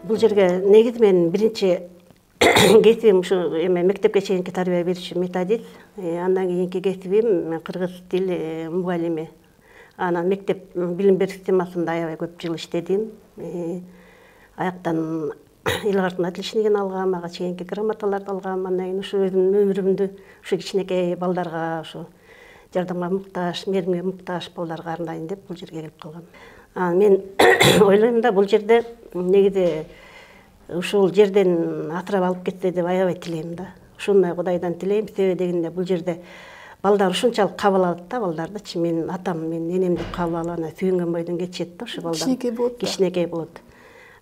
Бул жерге негизи мен биринчи кесибим ушу эме мектепке чейинки тарбия берүүчү методист. Андан кийинки кесибим кыргыз тил мугалими. Анан мектеп билим берүү системасында аябай көп жыл иштедим. Аяктан эл артына отличнигин алгам, ага чейинки грамоталарды алгам. Андан кийин ушу өзүмдүн өмүрүмдү ушу кичинекей балдарга, ушу жардамга муктаж, мээримге муктаж балдарга арнайын деп бул жерге келип калгам. Мен ойлойм да, бул жерде негизи ушул жерден атырап алып кетсе деп аябай тилейм да. Ушундай Кудайдан тилейм, себеби дегенде бул жерде балдар ушунчалык кабыл алат да, балдарды. Мен атам, мен энем деп кабыл алып, ана сүйүнгөн бойдон кетишет да ушу балдар. Кичинекей болот. Кичинекей болот.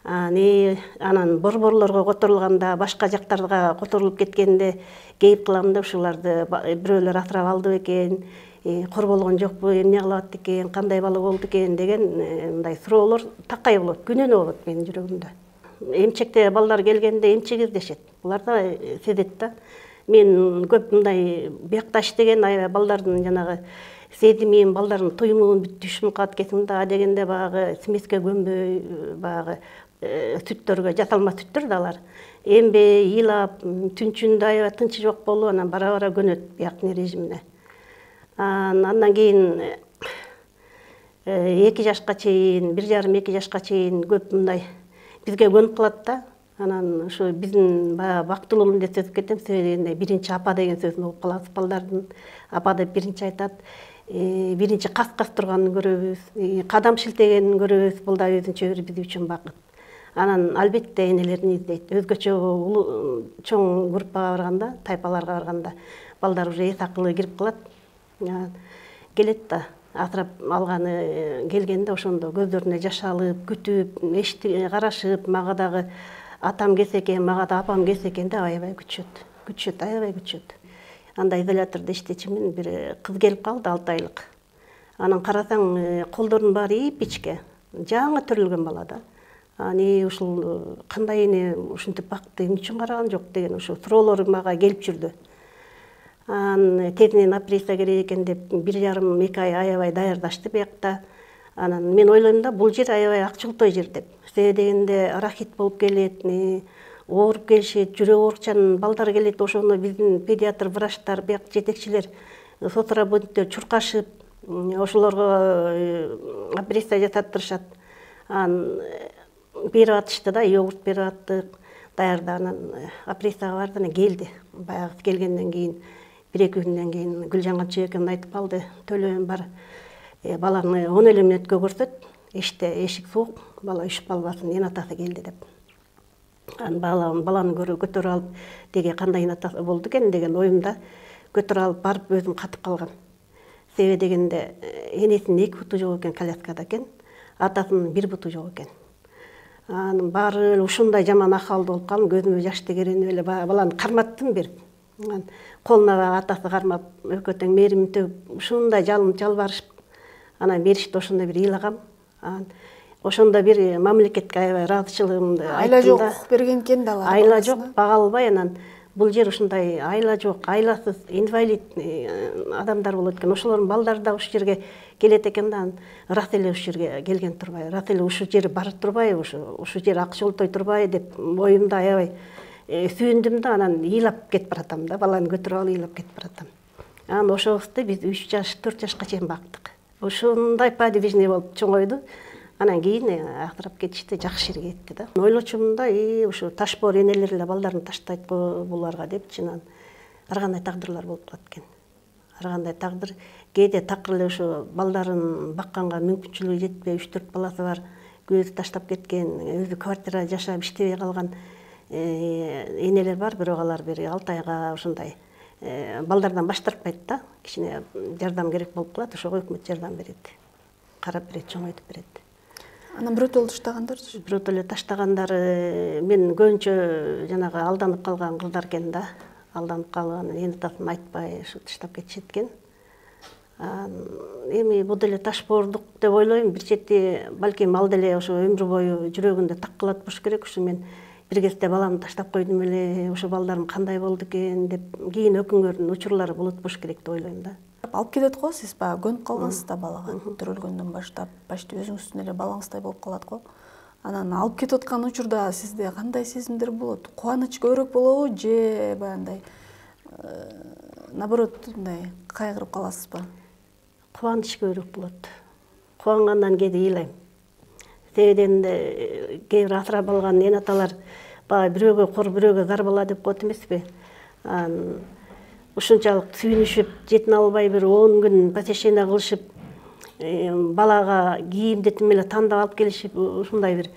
Анан борборлорго которулганда, башка жактарга которулуп кеткенде кейип кылам да, ушуларды бирөөлөр атырап алды бекен, корголгон жокпу, эмне кылып атты экен, кандай бала болду экен деген мындай суроолор такай болот, күнөөнө болот менин жүрөгүмдө. Эмчекте балдар келгенде эмчек издешет. Булар да сезет да. Мен көп мындай биякта иштеген аябай балдардын жанагы сезимин, балдардын туюмун бүтүшүн калат кетимде дегенде баягы смеске көмбөй, баягы сүттөргө, жасалма сүттөр да алар. Эмбей, ыйлап, түнчүндө аябай тынчы жок болуп, анан бара-бара көнөт бияктын режимине. Андан кийин 2 жашка чейин, 1,5-2 жашка чейин көп мындай бизге көнүп калат да. Анан ушу биздин баягы бактылуу деп сөзүп кетем, себеби биринчи апа деген сөзүн угуп калабыз балдардын. Апа деп биринчи айтат. Биринчи кас турганын көрөбүз, кадам шилтегенин көрөбүз. Бул да өзүнчө биз үчүн бакыт. Анан албетте энелерин издейт. Өзгөчө чоң группага барганда, тайпаларга барганда балдар уже эс акылы кирип калат. Келет да, атырап алганы келгенде ошондо көздөрүнө жаш алып, күтүп, карашып, мага дагы атам келсе экен, мага да апам келсе экен деп аябай күтүшөт, аябай күтүшөт. Анда изолятордо иштечимин, бир кыз келип калды 6 айлык. Анан карасаң, колдорунун баары ипичке, жаңы төрөлгөн бала да. Ушул кандай эне ушинтип бакты, эмне үчүн караган жок деген ушу суроолор мага келип жүрдү. Тезинен операция керек экен деп 1,5-2 ай аябай даярдашты биякта. Анан мен ойлойм да, бул жер аябай акчылтой жер деп. Себеби дегенде рахит болуп келет, ооруп келишет, жүрөк оорукчан балдар келет, ошону биздин педиатр, врачтар, бияк жетекчилер, соцработниктер чуркашып, ошолорго операция жасаттырышат. Берип атышты да, йогурт берип аттык, даярда. Анан операцияга барды, анан келди. Баягы келгенден кийин 1-2 күндөн кийин Гүлжан Камчыбекова айтып калды, төлөм бар. Баланы 10 мүнөткө көрсөт, эшик суук, бала үшүп калбасын, эн атасы келди деп. Баланы көтөрүп алып, деге кандай эн атасы болду экен деген оюмда көтөрүп алып барып өзүм катып калгам. Себеби дегенде энесинин 2 буту жок экен, коляскада экен, атасынын 1 буту жок экен. Анын баары ушундай жаман акыбалда болуп калдым, көзүмө жаш тегеренип эле баланы карматтым берип. Колуна атасы кармап, экөө тең мээримин төгүп, ушундай жалбарышып, анан беришти, ошондо бир ыйлагам. Ошондо бир мамлекетке аябай ыраазычылыгымды айттым да. Айла жок берген экен да алар. Айла жок, бага албай, анан бул жер ушундай айла жок, айласыз, инвалид адамдар болот экен. Ошолордун балдары да ушул жерге келет экен да, рас эле ушул жерге келген турбай, рас эле ушул жер бара турбай, ушул жер акчолтой турбай деп оюмда аябай сүйүндүм да, анан ыйлап кетип баратам да, баланы көтөрүп алып ыйлап кетип баратам. Анан ошол кызды биз 3 жаш, 4 жашка чейин бактык. Ушундай подвижный болуп чоңойду. Анан кийин актырап кетишти, жакшы жерге кетти да. Ойлочумун да, ушу ташбоор энелер эле балдарын таштайт го буларга депчи, анан ар кандай тагдырлар болуп калат экен. Ар кандай тагдыр, кээде такыр эле ушу балдарын бакканга мүмкүнчүлүгү жетпей, 3-4 баласы бар, көзү таштап кеткен, өзү квартирада жашап иштебей калган энелер бар, бирок алар бир 6 айга ушундай балдардан баш тартпайт да, кичине жардам керек болуп калат, ошого өкмөт жардам берет. Карап берет, чоңойтуп берет. Анан бирөөтө таштагандарчы? Бирөөтө эле таштагандар, мен көбүнчө жанагы алданып калган кыздар экен да. Алданып калган, эн атасын айтпай ушу таштап кетишет экен. Эми бул деле ташбоордук деп ойлойм. Бир чети балким ал деле ошо өмүр бою жүрөгүндө так калат болуш керек. Ушу мен бир кезде баламды таштап койдум эле, ошо балдарым кандай болду экен деп кийин өкүнгөн учурлары болот болуш керек деп ойлойм да. Алып кетет го, сиз баягы көнүп калгансыз да балага, төрөлгөндөн баштап, почти өзүңүздүн эле балаңыздай болуп калат го. Анан алып кетип аткан учурда сизде кандай сезимдер болот? Кубаныч көбүрөөк болобу же баягындай наоборот мындай кайгырып каласызбы? Кубаныч көбүрөөк болот. Кубангандан кээде ыйлайм. Себебен кээ бир асырап алган эн аталар баягы бирөөгө кур, бирөөгө зар бала деп коет эмеспи? Ушунчалык сүйүнүшүп, жетине албай бир 10 күн посещение кылышып, балага кийимдетип эле тандап алып келишип, ушундай бир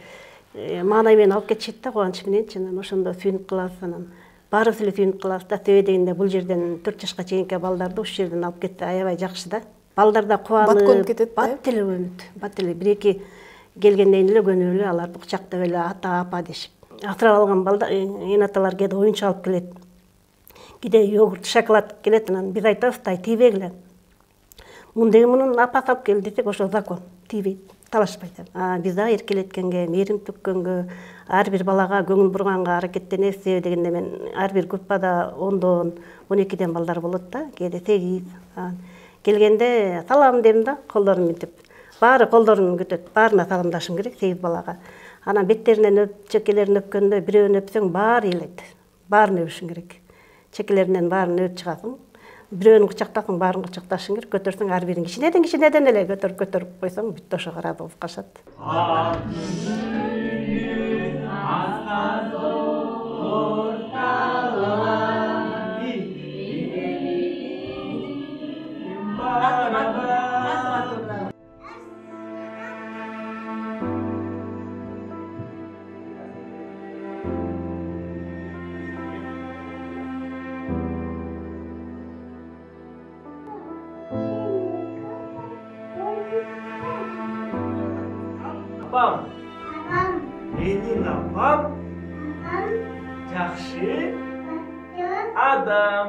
маанай менен алып кетишет да, кубаныч мененчи. Анан ошондо сүйүнүп калабыз, анан баарыбыз эле сүйүнүп калабыз да. Себеби дегенде бул жерден 4 жашка чейинки балдарды ушул жерден алып кетсе аябай жакшы да. Балдарда кубанып, Бат көнүп кетет да. Бат эле көнүт. Бат эле 1-2 келгенден эле көнүп эле аларды кучактап эле ата, апа дешип. Асырап алган балдар, эн аталар кээде оюнчук алып келет. Кээде йогурт, шоколад келет, анан биз айтабыз да, тийбегиле. Мунун апасы алып келди десек, ошо закон, тийбейт, талашпайт. Биз да эркелеткенге, мээрим төккөнгө, ар бир балага көңүл бурганга аракеттенебиз. Себеби дегенде мен ар бир группада 10дон, 12ден балдар болот да, кээде 8. Келгенде салам дедим да, колдорун мынтип. Баары колдорун көтөт, баарына саламдашым керек 8 балага. Анан беттеринен өп, чекелерин өпкөндө бирөөнү өпсөң баары ыйлайт. Баарын өбүшүң керек. Чекелеринен баарын өп чыгасың. Бирөөнү кучактасың, баарын кучакташың керек. Көтөрсөң ар бирин кичинеден эле көтөрүп койсоң, бүттү, ошо ыраазы болуп калышат. Апам, менин апам жакшы адам.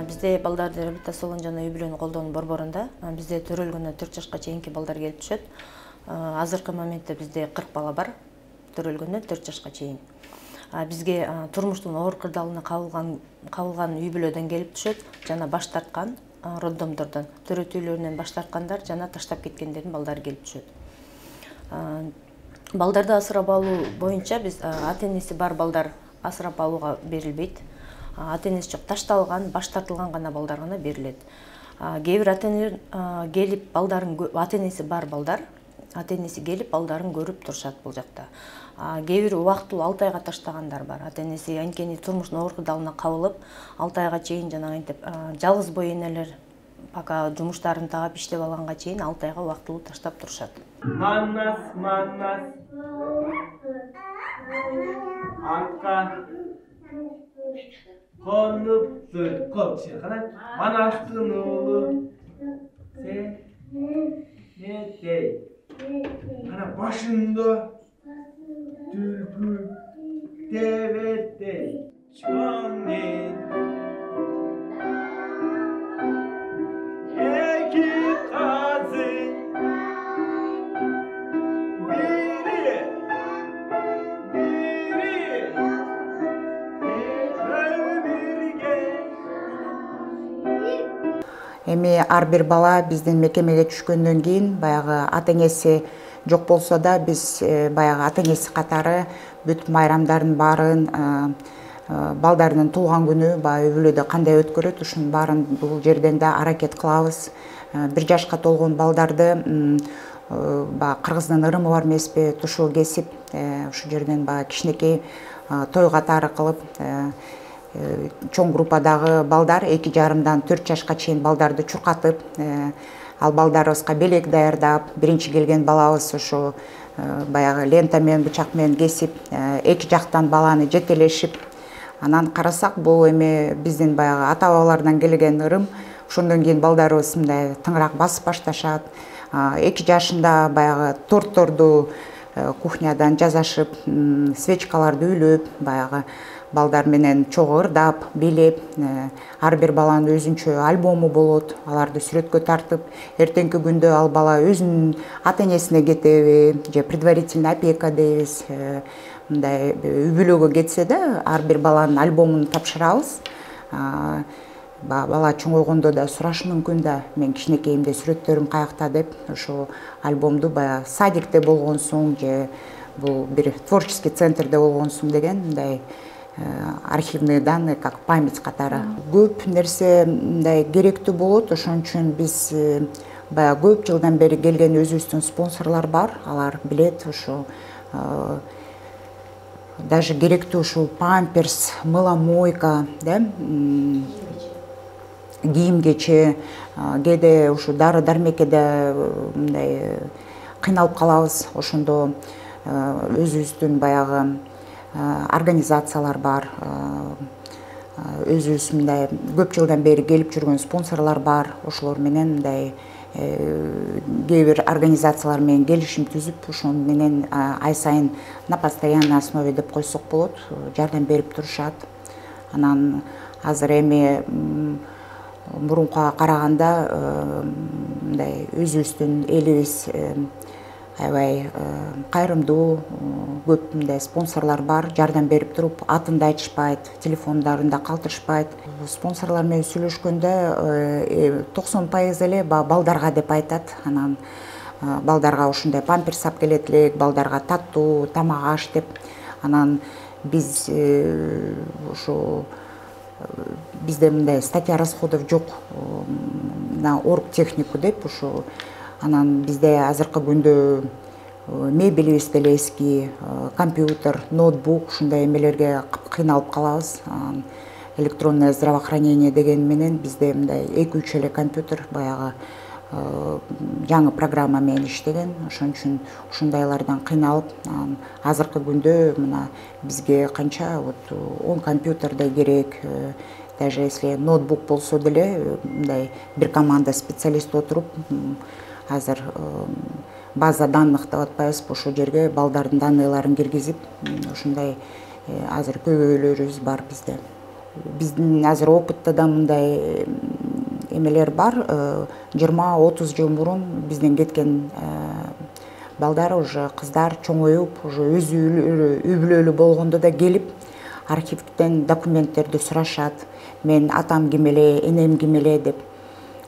Бизде балдарды реабилитациялоо жана үй-бүлөнү колдоонун борборунда бизде төрөлгөндө 4 жашка чейинки балдар келип түшөт. Азыркы моментте бизде 40 бала бар, төрөлгөндө 4 жашка чейин. Бизге турмуштун оор кырдаалына кабылган үй-бүлөдөн келип түшөт жана баш тарткан роддомдордон, төрөтүүлөрүнөн баш тарткандар жана таштап кеткендердин балдары келип түшөт. Балдарды асырап алуу боюнча биз ата-энеси бар балдар асырап алууга берилбейт. Ата-энеси жок, ташталган, баш тартылган гана балдар гана берилет. Кээ бир ата-энелер келип балдарын, ата-энеси бар балдар, ата-энеси келип балдарын көрүп турушат бул жакта. Кээ бир убактылуу 6 айга таштагандар бар. Ата-энеси анткени турмуштун оор кырдаалына кабылып, 6 айга чейин жана антип жалгыз бой энелер пока жумуштарын таап иштеп алганга чейин 6 айга убактылуу таштап турушат. Манас, анка конуптур, kopчу, кана Манастын уулу, Сенетей, кана башында түлкү, Тебеттей, чоңен, эки казы, Эми ар бир бала биздин мекемеге түшкөндөн кийин баягы ата-энеси жок болсо да биз баягы ата-энеси катары бүт майрамдардын баарын балдарынын туулган күнү баягы үй-бүлөдө кандай өткөрөт, ушунун баарын бул жерден да аракет кылабыз. 1 жашка толгон балдарды баягы кыргыздын ырымы бар эмеспи, тушул кесип, ушул жерден баягы кичинекей той катары кылып, чоң группадагы балдар 2,5-дан 4 жашка чейин балдарды чуркатып, ал балдарыбызга белек даярдап, биринчи келген балабыз ошо баягы лента менен, бычак менен кесип, эки жактан баланы жетелешип, анан карасак бул эми биздин баягы ата-бабалардан келген ырым. Ошондон кийин балдарыбыз мындай тыңыраак басып башташат. 2 жашында баягы тортторду кухнядан жасашып, свечкаларды үйлөп, баягы балдар менен чогуу ырдап, бийлеп, ар бир баланын өзүнчө альбому болот. Аларды сүрөткө тартып, эртеңки күндө ал бала өзүнүн ата-энесине кетеби, же предварительный опека дейбиз. Мындай үй-бүлөгө кетсе да, ар бир баланын альбомун тапшырабыз. бала чоңойгондо да сурашы мүмкүн да мен кичинекейимде сүрөттөрүм каякта деп ошол альбомду баягы садикте болгонсуң же бул бир творческий центрде болгонсуң деген мындай архивные данные как память катары көп нерсе мындай керектүү болот. Ошон үчүн биз баягы көп жылдан бери келген өзүбүздүн спонсорлор бар, алар билет ушу даже керектүү ушул памперс, мыломойка, да, кийим-кече, кээде ушу дары-дармекеде мындай кыйналып калабыз. Ошондо өзүбүздүн баягы организациялар бар, өзүбүз мындай көп жылдан бери келип жүргөн спонсорлор бар. Ошолор менен мындай кээ бир организациялар менен келишим түзүп, ошол менен ай сайын на постоянной основе деп койсок болот, жардам берип турушат. Анан азыр эми мурункуга караганда мындай өзүбүздүн элибиз аябай кайрымдуу, көп мындай спонсорлор бар, жардам берип туруп, атында айтышпайт, телефондорунда калтырышпайт. Спонсорлор менен сүйлөшкөндө 90% эле балдарга деп айтат. Анан балдарга ушундай памперс алып келет элек, балдарга таттуу тамак аш деп. Анан биз ушу бизде мындай статья расходов жок на оргтехнику деп ушу. Анан бизде азыркы күндө мебелибиз деле эски, компьютер, ноутбук ушундай эмелерге кыйналып калабыз. Электронное здравоохранение деген менен бизде мындай 2-3 эле компьютер баягы жаңы программа менен иштеген. Ошон үчүн ушундайлардан кыйналып, азыркы күндө мына бизге канча 10 компьютердей керек. Даже если ноутбук болсо деле мындай бир команда специалист отуруп, азыр база данных деп атпайбызбы, ошол жерге балдардын данныйларын киргизип, ушундай азыр көбөйлөрүбүз бар бизде. Биздин азыр опытта да мындай эмелер бар. 20-30 жыл мурун бизден кеткен балдар, уже кыздар чоңоюп, уже өзү үй бүлөлүү болгондо да келип архивден документтерди сурашат. Мен атам ким эле, энем ким эле деп.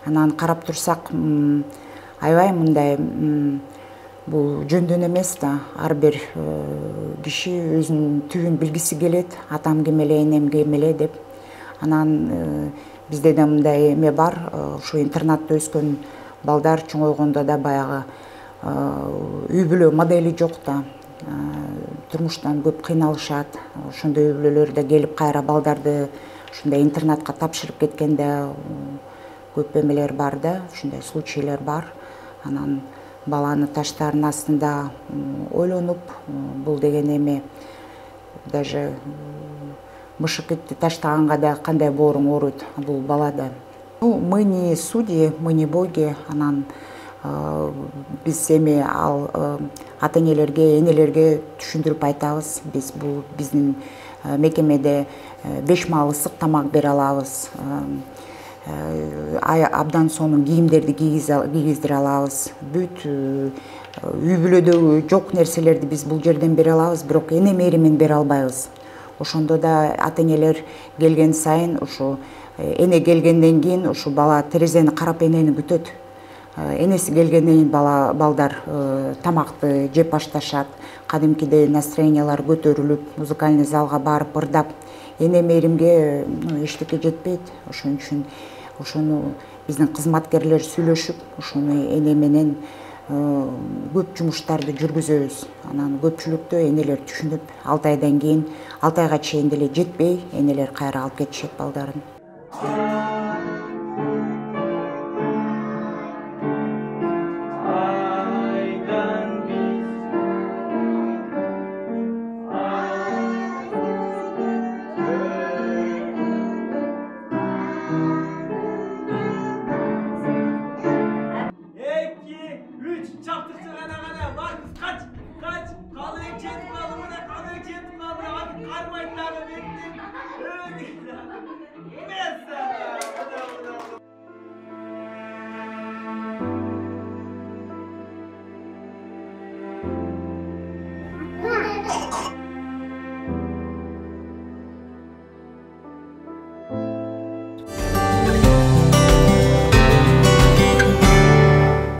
Анан карап турсак, аябай мындай бул жөндөн эмес да. Ар бир киши өзүнүн түбүн билгиси келет, атам ким эле, энем ким эле деп. Анан бизде да мындай эме бар, ушу интернатта өскөн балдар чоңойгондо да баягы үй бүлө модели жок да. Турмуштан көп кыйналышат. Ошондой үй бүлөлөр да келип кайра балдарды ушундай интернатка тапшырып кеткенде көп эмелер бар да, ушундай случайлар бар. Анан баланы таштардын астында ойлонуп, бул деген эме даже мышыкытты таштаганга да кандай бооруң ооруйт бул балада. Мы не судьи, мы не боги. Анан биз эми ал ата-энелерге, энелерге түшүндүрүп айтабыз. Биз бул биздин мекемеде 5 маал ысык тамак бере алабыз. Абдан сонун кийимдерди кийгиздире алабыз. Бүт үй бүлөдөгү жок нерселерди биз бул жерден бере алабыз, бирок эне мээримин бере албайбыз. Ошондо да ата-энелер келген сайын ушу эне келгенден кийин ушу бала терезени карап энени күтөт. Энеси келгенден кийин балдар тамакты жеп башташат. Кадимкидей настроениялар көтөрүлүп, музыкальный залга барып ырдап, эне мээримге эчтеке жетпейт. Ошон үчүн ошону биздин кызматкерлер сүйлөшүп, ошону эне менен көп жумуштарды жүргүзөбүз. Анан көпчүлүктө энелер түшүнүп, 6 айдан кийин, 6 айга чейин деле жетпей, энелер кайра алып кетишет балдарын. Çaptırsın ana var kız kaç kalıyor çet kalıyor hadi karmayın lan bekleyin. Mesela